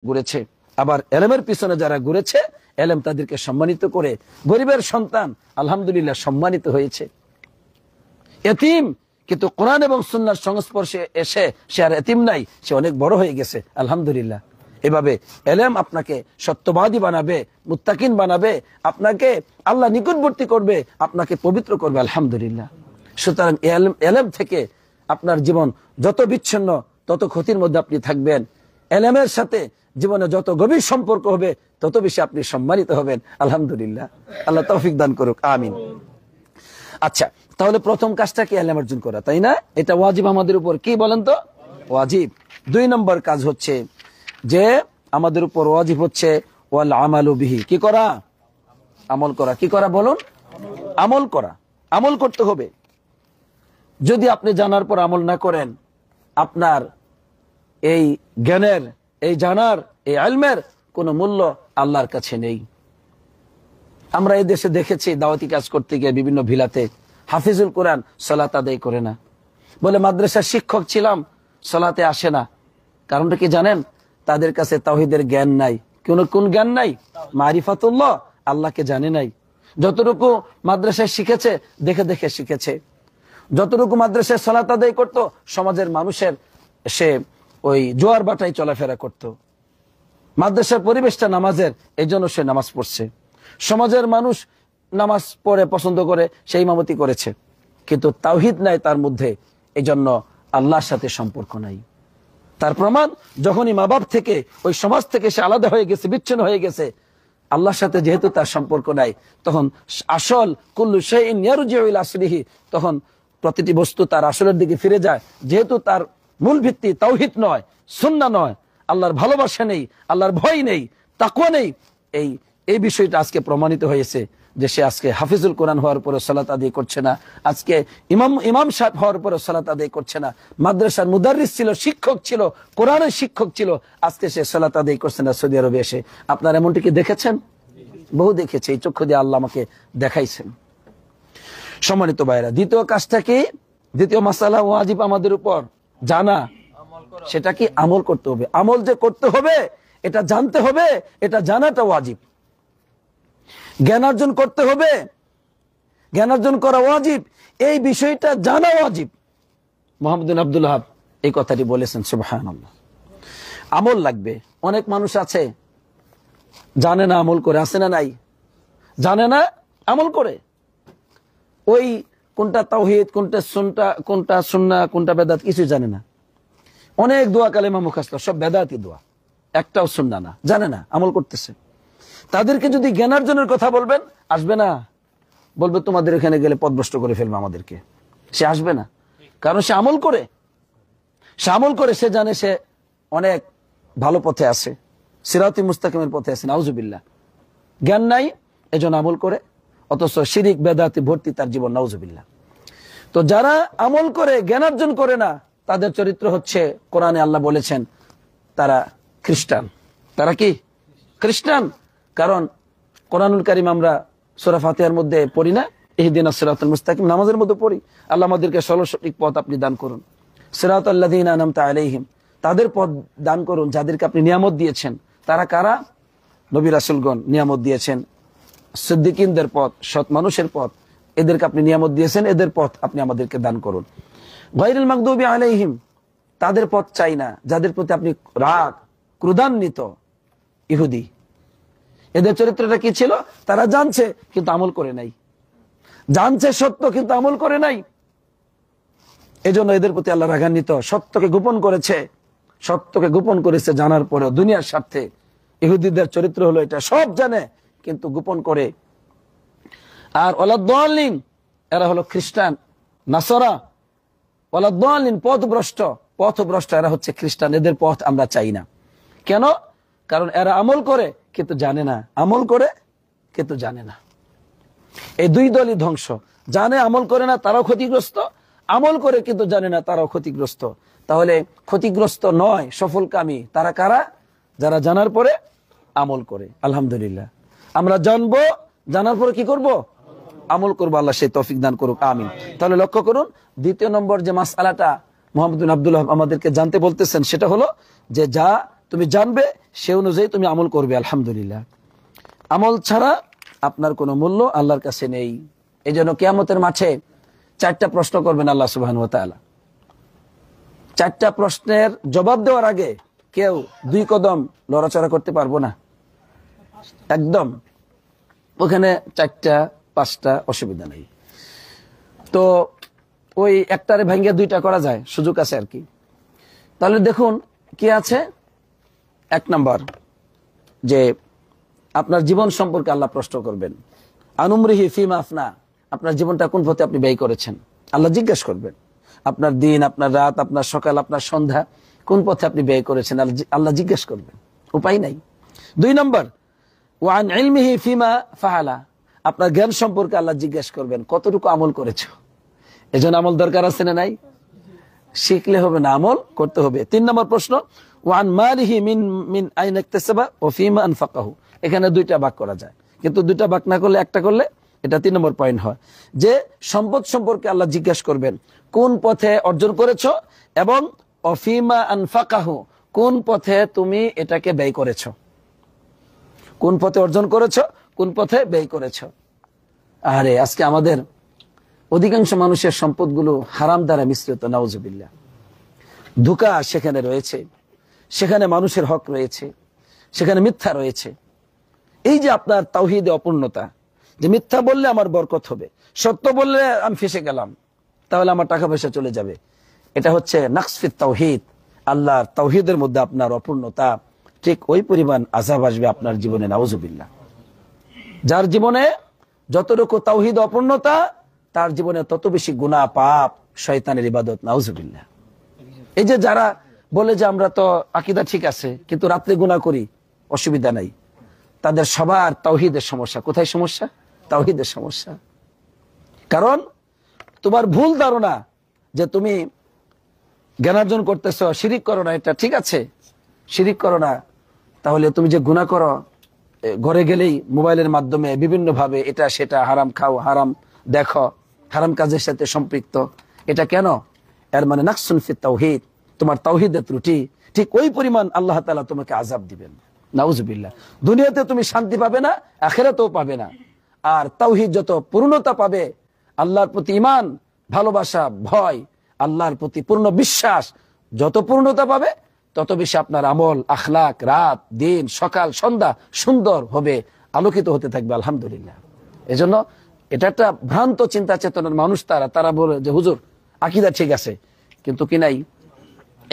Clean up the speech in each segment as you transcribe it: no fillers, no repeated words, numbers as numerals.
ঘুরেছে, আবার এলেমের পিছনে যারা ঘুরেছে এলেম তাদেরকে সম্মানিত করে। গরিবের সন্তান আলহামদুলিল্লাহ সম্মানিত হয়েছে। এতিম কিন্তু কোরআন এবং সুন্নাহর সংস্পর্শে এসে সে আর এতিম নাই, সে অনেক বড় হয়ে গেছে আলহামদুলিল্লাহ। এভাবে এলেম আপনাকে সত্যবাদী বানাবে, মুত্তাকিন বানাবে, আপনাকে আল্লাহ নিকটবর্তী করবে, আপনাকে পবিত্র করবে আলহামদুলিল্লাহ। সুতরাং এলেম থেকে আপনার জীবন যত বিচ্ছিন্ন তত ক্ষতির মধ্যে আপনি থাকবেন। এলেমের সাথে জীবনে যত গভীর সম্পর্ক হবে তত বেশি আপনি সম্মানিত হবেন আলহামদুলিল্লাহ। আল্লাহ তৌফিক দান করুক, আমিন। আচ্ছা, তাহলে প্রথম কাজটা কি? এলেম অর্জন করা, তাই না? এটা ওয়াজিব আমাদের উপর, কি বলেন তো? ওয়াজিব। 2 নম্বর কাজ হচ্ছে যে আমাদের উপর ওয়াজিব হচ্ছে ওয়াল আমালু বিহি, কি করা? আমল করা। কি করা বলুন? আমল করা। আমল করতে হবে। যদি আপনি জানার পর আমল না করেন, আপনার এই জ্ঞানের, এই জানার, এই ইলমের কোনো মূল্য আল্লাহর কাছে নেই। আমরা এই দেশে দেখেছি দাওয়াতি কাজ করতে গিয়ে বিভিন্ন ভিলাতে হাফিজুল কোরআন সালাত আদায় করে না, বলে মাদ্রাসার শিক্ষক ছিলাম, সালাতে আসে না। কারণটা কি জানেন? তাদের কাছে তাওহীদের জ্ঞান নাই। কোন জ্ঞান নাই? মারিফাতুল্লাহ, আল্লাহকে জানে নাই। যতটুকু মাদ্রাসায় শিখেছে দেখে দেখে শিখেছে। যতটুকু মাদ্রাসায় সালাত আদায় করত, সমাজের মানুষের সে ওই জোয়ার বাটায় চলাফেরা করত। মাদ্রাসার পরিবেশটা নামাজের, এই জন্য সে নামাজ পড়ছে। সমাজের মানুষ নামাজ পড়ে পছন্দ করে, সেই ইমামতি করেছে, কিন্তু তাওহীদ নাই তার মধ্যে, এই জন্য আল্লাহর সাথে সম্পর্ক নাই। তার প্রমাণ যখনই মা বাপ থেকে, ওই সমাজ থেকে সে আলাদা হয়ে গেছে, বিচ্ছিন্ন হয়ে গেছে, আল্লাহর সাথে যেহেতু তার সম্পর্ক নাই, তখন আসল কুল্লু শাইইন ইয়ারজিউ ইলা আসলিহি, তখন প্রতিটি বস্তু তার আসলের দিকে ফিরে যায়। যেহেতু তার মূল ভিত্তি তাওহীদ নয়, সুন্নাহ নয়, আল্লাহর ভালোবাসা নেই, আল্লাহর ভয় নেই, তাকওয়া নেই, এই বিষয়টা আজকে প্রমাণিত হয়েছে যে সে আজকে হাফিজুল কোরআন হওয়ার পরে সালাত আদায় করছে না, আজকে ইমাম সাহেব হওয়ার পরে সালাত আদায় করছে না, মাদ্রাসার মুদাররিস ছিল, শিক্ষক ছিল, কোরআনের শিক্ষক ছিল, আজকে সে সালাত আদায় করছে না সৌদি আরবে এসে। আপনারা এমনটি কি দেখেছেন? বহু দেখেছে, এই চক্ষু দিয়ে আল্লাহ আমাকে দেখাইছেন। সম্মানিত ভাইরা, দ্বিতীয় কাজটা কি? দ্বিতীয় মাসালা ওয়াজিব আমাদের উপর জানা, সেটা কি? আমল করতে হবে। আমল যে করতে হবে, এটা জানতে হবে, এটা জানাটা ওয়াজিব। জ্ঞান অর্জন করতে হবে, জ্ঞান অর্জন করা ওয়াজিব, এই বিষয়টা জানা ওয়াজিব। মুহাম্মদ বিন আব্দুল ওয়াহাব এই কথাটি বলেছেন, সুবহানাল্লাহ। আমল লাগবে। অনেক মানুষ আছে জানে না, আমল করে। আছে না নাই? জানে না, আমল করে। ওই কোনটা তাওহীদ, কোনটা সুন্নাহ, কোনটা বেদাত, কিছু জানে না। অনেক দোয়া কালেমা মুখস্থ, সব বেদাতি দোয়া, একটাও সুন্নাহ না, জানে না, আমল করতেছে। তাদেরকে যদি জ্ঞানার্জনের কথা বলবেন, আসবে না। বলবে তোমাদের এখানে গেলে পথভ্রষ্ট করে ফেলবে আমাদেরকে। সে আসবে না, কারণ সে আমল করে। সে আমল করে, সে জানে সে অনেক ভালো পথে আছে, সিরাতে মুস্তাকিমের পথে আছে। নাউজুবিল্লাহ। জ্ঞান নাই, এজন্য আমল করে, অথচ শিরিক বেদাতে ভর্তি তার জীবন। নাউজুবিল্লাহ। তো যারা আমল করে, জ্ঞানার্জন করে না, তাদের চরিত্র হচ্ছে, কোরআনে আল্লাহ বলেছেন, তারা খ্রিস্টান। তারা কি? খ্রিস্টান। কারণ কোরআনুল কারীম আমরা সূরা ফাতিহার মধ্যে পড়ি না, ইহদিনাস সিরাতাল মুস্তাকিম? নামাজের মধ্যে পড়ি। আল্লাহ আমাদেরকে সঠিক পথ আপনি দান করুন। সিরাতাল লাযীনা আনআমতা আলাইহিম, তাদের পথ দান করুন যাদেরকে আপনি নিয়ামত দিয়েছেন। তারা কারা? নবী রাসূলগণ নিয়ামত দিয়েছেন, সিদ্দিকিনদের পথ, সৎ মানুষের পথ, এদেরকে আপনি নিয়ামত দিয়েছেন, এদের পথ আপনি আমাদেরকে দান করুন। গায়রুল মাগদুবি আলাইহিম, তাদের পথ চাই না যাদের প্রতি আপনি রাগ, ক্রোধান্বিত, ইহুদি। এদের চরিত্রটা কি ছিল? তারা জানছে কিন্তু আমল করে নাই, জানছে সত্য কিন্তু আমল করে নাই, এজন্য এদের প্রতি আল্লাহ রাগান্বিত। সত্যকে গোপন করেছে, সত্যকে গোপন করেছে জানার পরেও দুনিয়ার স্বার্থে। ইহুদিদের চরিত্র হলো এটা, সব জানে কিন্তু গোপন করে। আর ওয়ালাদ-দাল্লিন, এরা হলো খ্রিস্টান, নাসারা। ওয়ালাদ-দাল্লিন, পথভ্রষ্ট এরা হচ্ছে খ্রিস্টান। এদের পথ আমরা চাই না। কেন? কারণ এরা আমল করে কিন্তু জানে না, আমল করে কিন্তু জানে না। এই দুই দলই ধ্বংস। জানে, আমল করে না, তারাও ক্ষতিগ্রস্ত। আমল করে কিন্তু জানে না, তারাও ক্ষতিগ্রস্ত। তাহলে ক্ষতিগ্রস্ত নয়, সফলকামী তারা কারা? যারা জানার পরে আমল করে। আলহামদুলিল্লাহ, আমরা জানবো, জানার পরে কি করব? আমল করবো। আল্লাহ সেই তৌফিক দান করুক, আমিন। তাহলে লক্ষ্য করুন, দ্বিতীয় নম্বর যে মাসআলাটা মুহাম্মদ বিন আব্দুল ওয়াহাব আমাদেরকে জানতে বলতেছেন, সেটা হলো যে যা তুমি জানবে, সে অনুযায়ী তুমি আমল করবে। আলহামদুলিল্লাহ, আমল ছাড়া আপনার কোনো মূল্য আল্লাহর কাছে নেই। এই জন্য কিয়ামতের মাঠে 4টা প্রশ্ন করবেন আল্লাহ সুবহানাহু ওয়া তাআলা। 4টা প্রশ্নের জবাব দেওয়ার আগে কেউ 2 কদম লড়াচড়া করতে পারবো না, একদম। ওখানে 4টা 5টা অসুবিধা নেই। তো ওই একটারে ভেঙে 2টা করা যায়, সুযোগ আছে আর কি। তাহলে দেখুন কি আছে। 1 নাম্বার, যে আপনার জীবন সম্পর্কে আল্লাহ প্রশ্ন করবেন। আনুমরিহি ফিমা আফনা, আপনার জীবনটা কোন পথে আপনি ব্যয় করেছেন, আল্লাহ জিজ্ঞেস করবেন। আপনার দিন, আপনার রাত, আপনার সকাল, আপনার সন্ধ্যা কোন পথে আপনি ব্যয় করেছেন, আল্লাহ জিজ্ঞেস করবেন, উপায় নাই। 2 নাম্বার, ওয়ান ইলমিহি ফিমা ফাআলা, আপনার জ্ঞান সম্পর্কে আল্লাহ জিজ্ঞেস করবেন, কতটুকু আমল করেছো। এজন্য আমল দরকার আছে না নাই? শিখলে হবে না, আমল করতে হবে। 3 নম্বর প্রশ্ন, ওয়ান মালিহি মিন মিন আইন ইকতাসাবা ওয়া ফিমা আনফাকাহু। এখানে 2টা ভাগ করা যায়, কিন্তু 2টা ভাগ না করলে একটা করলে এটা 3 নম্বর পয়েন্ট হয়। যে সম্পদ সম্পর্কে আল্লাহ জিজ্ঞেস করবেন, কোন পথে অর্জন করেছো, এবং অফিমা আনফাকাহু, কোন পথে তুমি এটাকে ব্যয় করেছো। কোন পথে অর্জন করেছো, কোন পথে ব্যয় করেছো। আরে আজকে আমাদের অধিকাংশ মানুষের সম্পদগুলো হারাম দ্বারা মিশ্রিত, নাউজুবিল্লাহ। ধোঁকা সেখানে রয়েছে, সেখানে মানুষের হক রয়েছে, সেখানে মিথ্যা রয়েছে। এই যে আপনার তাওহীদে অপূর্ণতা, যে মিথ্যা বললে আমার বরকত হবে, সত্য বললে আমি ফেসে গেলাম, তাহলে আমার টাকা পয়সা চলে যাবে, এটা হচ্ছে নাকসফিত তাওহীদ। আল্লাহর তাওহীদের মধ্যে আপনার অপূর্ণতা, ঠিক ওই পরিমাণ আযাব আসবে আপনার জীবনে, নাউজুবিল্লাহ। যার জীবনে যতটুকু তাওহীদ অপূর্ণতা, তার জীবনে তত বেশি গুনাহ, পাপ, শয়তানের ইবাদত, নাউজুবিল্লাহ। এই যে যারা বলে যে আমরা তো আকীদা ঠিক আছে কিন্তু রাত্রে গুনাহ করি, অসুবিধা নাই, তাদের সবার তাওহীদের সমস্যা। কোথায় সমস্যা? তাওহীদের সমস্যা। কারণ তোমার ভুল ধারণা যে তুমি জ্ঞানার্জন করতেছো, শিরিক করো না, এটা ঠিক আছে, শিরিক করো না, তাহলে তুমি যে গুনাহ করো, ঘরে গেলেই মোবাইলের মাধ্যমে বিভিন্ন ভাবে এটা সেটা হারাম খাও, হারাম দেখো, হারাম কাজের সাথে সম্পৃক্ত, এটা কেন? এর মানে নাকসুন ফিত তাওহীদ, তোমার তাওহীদের ত্রুটি। ঠিক ওই পরিমাণ আল্লাহ তাআলা তোমাকে আযাব দিবেন, নাউজুবিল্লাহ। দুনিয়াতে তুমি শান্তি পাবে না, আখিরাতেও পাবে না। আর তাওহীদ যত পূর্ণতা পাবে, আল্লাহর প্রতি ঈমান, ভালোবাসা, ভয়, আল্লাহর প্রতি পূর্ণ বিশ্বাস যত পূর্ণতা পাবে, তত বেশি আপনার আমল, আখলাক, রাত দিন, সকাল সন্ধ্যা সুন্দর হবে, আলোকিত হতে থাকবে, আলহামদুলিল্লাহ। এজন্য এটা একটা ভ্রান্ত চিন্তা চেতনার মানুষ, তারা বলে যে হুজুর আকীদা ঠিক আছে, কিন্তু কি নাই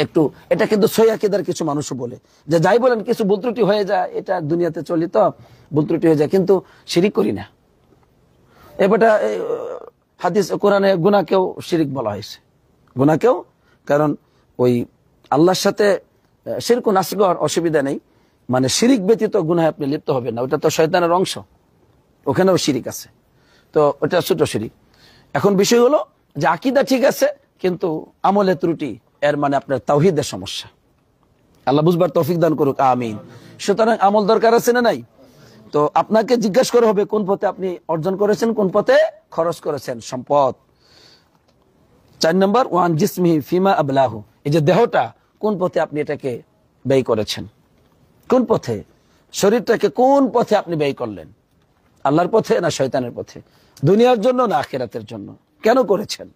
একটু, এটা কিন্তু সহিহ আকীদার কিছু মানুষও বলে যে যাই বলেন কিছু ভুল ত্রুটি হয়ে যায়, এটা দুনিয়াতে চলিত, ভুল ত্রুটি হয়ে যায়, কিন্তু শিরিক করি না। এবারটা হাদিস কোরআনে গুনাহকেও শিরিক বলা হয়েছে, গুনাহকেও। কারণ ওই আল্লাহর সাথে শিরকুন আসগর, অসুবিধা নেই, মানে শিরিক ব্যতীত গুনাহে আপনি লিপ্ত হবেন না, ওটা তো শয়তানের অংশ, ওখানেও শিরিক আছে, তো ওটা ছোট শিরিক। এখন বিষয় হলো যে আকীদা ঠিক আছে কিন্তু আমলে ত্রুটি, এর মানে আপনার তাওহীদের সমস্যা। আল্লাহ বুঝবার তৌফিক দান করুক, আমিন। সুতরাং আমল দরকার আছে না নাই? তো আপনাকে জিজ্ঞাসা করা হবে কোন পথে আপনি অর্জন করেছেন, কোন পথে খরচ করেছেন সম্পদ। 4 নম্বর, ওয়ান জিসমিহি ফিমা আবলাহু, এই যে দেহটা, কোন পথে আপনি এটাকে ব্যয় করেছেন, কোন পথে, শরীরটাকে কোন পথে আপনি ব্যয় করলেন, আল্লাহর পথে না শয়তানের পথে, দুনিয়ার জন্য না আখিরাতের জন্য, কেন করেছেন,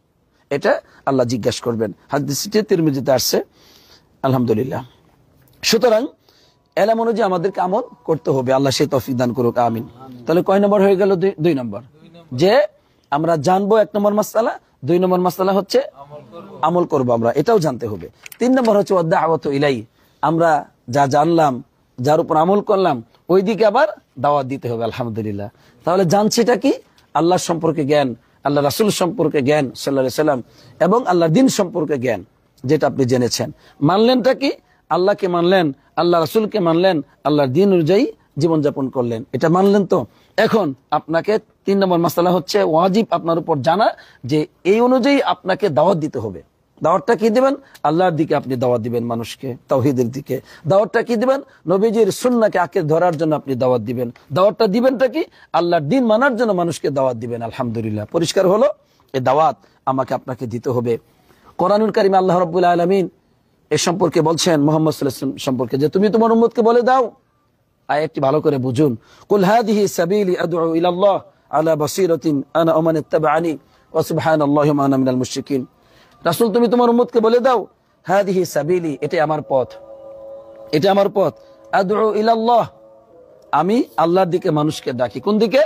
এটা আল্লাহ জিজ্ঞাসা করবেন। হাদিসটি তিরমিজিতে আসছে, আলহামদুলিল্লাহ। সুতরাং এলাম অনুযায়ী আমাদেরকে আমল করতে হবে, আল্লাহ সেই তৌফিক দান করুক, আমিন। তাহলে কয় নম্বর হয়ে গেল? 2 নম্বর, যে আমরা জানবো 1 নম্বর মাসআলা, 2 নম্বর মাসআলা হচ্ছে আমল করবো আমরা, এটাও জানতে হবে। 3 নম্বর হচ্ছে ওয়াদাওয়াতু ইলাই, আমরা যা জানলাম, যার উপর আমল করলাম, ওই দিকে আবার দাওয়াত দিতে হবে, আলহামদুলিল্লাহ। তাহলে জানছিটা কি? আল্লাহ সম্পর্কে জ্ঞান, আল্লাহ রাসূল সম্পর্কে জ্ঞান সাল্লাল্লাহু আলাইহি সাল্লাম, এবং আল্লাহর দ্বীন সম্পর্কে জ্ঞান, যেটা আপনি জেনেছেন। মানলেনটা কি? আল্লাহকে মানলেন, আল্লাহ রাসূলকে মানলেন, আল্লাহর দ্বীন অনুযায়ী জীবনযাপন করলেন, এটা মানলেন। তো এখন আপনাকে 3 নম্বর মাসআলা হচ্ছে ওয়াজিব আপনার উপর জানা, যে এই অনুযায়ী আপনাকে দাওয়াত দিতে হবে। দাওয়াতটা কি দিবেন? আল্লাহর দিকে আপনি দাওয়াত দিবেন, মানুষকে তাওহীদের দিকে। দাওয়াতটা কি দিবেন? নবীজির সুন্নাহকে আঁকড়ে ধরার জন্য আপনি দাওয়াত দিবেন। দাওয়াতটা দিবেনটা কি? আল্লাহর দ্বীন মানার জন্য মানুষকে দাওয়াত দিবেন, আলহামদুলিল্লাহ। পরিষ্কার হলো, এই দাওয়াত আমাকে আপনাকে দিতে হবে। কোরআনুল কারীমে আল্লাহ রাব্বুল আলামিন এ সম্পর্কে বলছেন মুহাম্মদ সাল্লাল্লাহু আলাইহি ওয়াসাল্লাম সম্পর্কে যে তুমি তোমার উম্মতকে বলে দাও, আয়াতটি ভালো করে বুঝুন, কুল হাদিহি সাবিলি আদউ ইলাল্লাহ আলা বাসীরাতিন আনা ওয়া মান ইত্তাবাআনি ওয়া সুবহানাল্লাহি ওয়া মা আনা মিনাল মুশরিকিন। রাসূল তুমি তোমার উম্মতকে বলে দাও, হাদিহি সাবিলি, এটা আমার পথ, এটা আমার পথ, আদউ ইলাল্লাহ, আমি আল্লাহর দিকে মানুষকে ডাকি। কোন দিকে?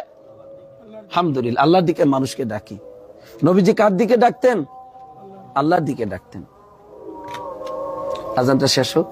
আলহামদুলিল্লাহ, আল্লাহর দিকে মানুষকে ডাকি। নবীজি কার দিকে ডাকতেন? আল্লাহর দিকে ডাকতেন। আজানটা শেষ হোক।